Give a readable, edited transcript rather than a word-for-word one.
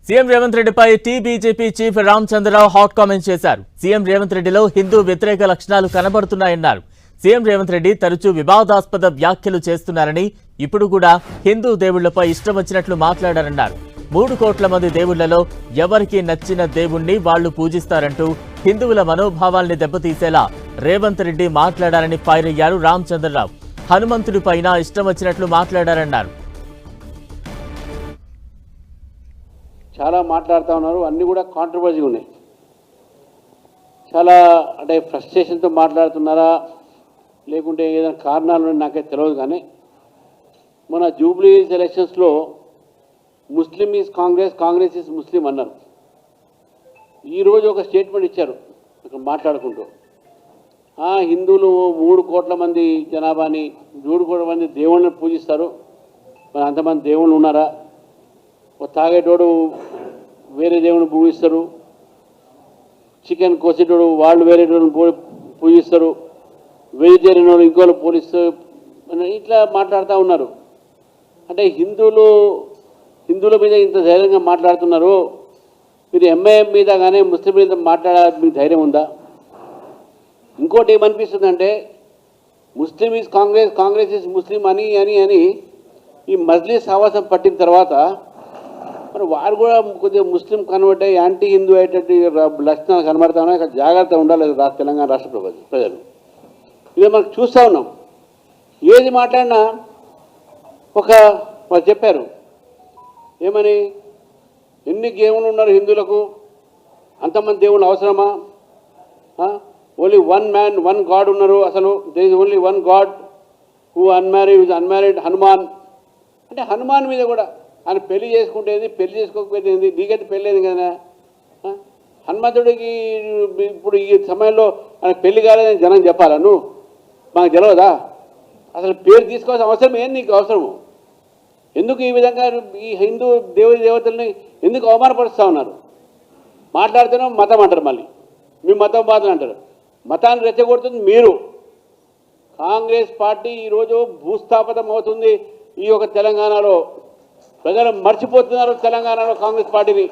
CM Revanth రెడ్డిపై TBJP chief Ramachandra Rao hot comments చేశారు. CM Revanth రెడ్డిలో హిందూ వ్యతిరేక లక్షణాలు కనబడుతున్నాయన్నారు. సీఎం రేవంత్ రెడ్డి తరచూ వివాదాస్పద వ్యాఖ్యలు చేస్తున్నారని, ఇప్పుడు కూడా హిందూ దేవుళ్లపై ఇష్టం వచ్చినట్లు మాట్లాడారన్నారు. 3 కోట్ల మంది దేవుళ్లలో ఎవరికి నచ్చిన దేవుణ్ణి వాళ్లు పూజిస్తారంటూ హిందువుల మనోభావాల్ని దెబ్బతీసేలా రేవంత్ రెడ్డి మాట్లాడారని ఫైర్ అయ్యారు రామచంద్రరావు. హనుమంతుడి పైన ఇష్టం వచ్చినట్లు మాట్లాడారన్నారు. చాలా మాట్లాడుతూ ఉన్నారు, అన్నీ కూడా కాంట్రవర్సీ ఉన్నాయి. చాలా అంటే ఫ్రస్ట్రేషన్తో మాట్లాడుతున్నారా లేకుంటే ఏదైనా కారణాలు నాకైతే తెలియదు. కానీ మన జూబ్లీ ఎలక్షన్స్లో Muslim is Congress, Congress is Muslim అన్నారు. ఈరోజు ఒక స్టేట్మెంట్ ఇచ్చారు ఇక్కడ మాట్లాడుకుంటూ, హిందువులు 3 కోట్ల మంది జనాభాని 3 కోట్ల మంది దేవుళ్ళని పూజిస్తారు, మరి అంతమంది దేవుళ్ళు ఉన్నారా? తాగేటోడు వేరే దేవుని పూజిస్తారు, చికెన్ కోసేటోడు వాళ్ళు వేరే పూజిస్తారు, వెజిటేరియన్ వాళ్ళు ఇంకోళ్ళు పూజిస్తారు, ఇట్లా మాట్లాడుతూ ఉన్నారు. అంటే హిందువుల మీద ఇంత ధైర్యంగా మాట్లాడుతున్నారు. మీరు ఎంఐఎం మీద కానీ ముస్లిం మీద మాట్లాడాలి, మీకు ధైర్యం ఉందా? ఇంకోటి ఏమనిపిస్తుందంటే Muslim is Congress, Congress is Muslim అని అని అని ఈ మజ్లిస్ ఆవాసం పట్టిన తర్వాత మరి వారు కూడా కొద్దిగా ముస్లిం కన్వర్ట్ అయ్యి యాంటీ హిందూ అయ్యేటట్టు లక్షణాలు కనబడతా ఉన్నాయి. ఇక్కడ జాగ్రత్త ఉండాలి తెలంగాణ రాష్ట్ర ప్రజలు. ఇదే మనకు చూస్తూ ఉన్నాం. ఏది మాట్లాడినా వాళ్ళు చెప్పారు ఏమని, ఎన్ని దేవుళ్ళు ఉన్నారు హిందువులకు, అంతమంది దేవుళ్ళు అవసరమా? ఓన్లీ 1 man 1 God ఉన్నారు. అసలు there is only 1 God who unmarried Hanuman. అంటే హనుమాన్ మీద కూడా ఆయన పెళ్లి చేసుకుంటేది, పెళ్లి చేసుకోకపోతే ఏంది, నీకైతే పెళ్ళేది కదా. హనుమంతుడికి ఇప్పుడు ఈ సమయంలో ఆయన పెళ్లి కాలేదని జనం చెప్పాలా? నువ్వు మాకు తెలియదా? అసలు పేరు తీసుకోవాల్సిన అవసరం ఏంది నీకు? అవసరము ఎందుకు? ఈ విధంగా ఈ హిందూ దేవతల్ని ఎందుకు అవమానపరుస్తూ ఉన్నారు? మాట్లాడితేనే మతం అంటారు, మళ్ళీ మీ మతం బాధలు అంటారు. మతాన్ని రెచ్చగొడుతుంది మీరు. కాంగ్రెస్ పార్టీ ఈరోజు భూస్థాపితం అవుతుంది. ఈ యొక్క తెలంగాణలో ప్రజలు మర్చిపోతున్నారు తెలంగాణలో కాంగ్రెస్ పార్టీని.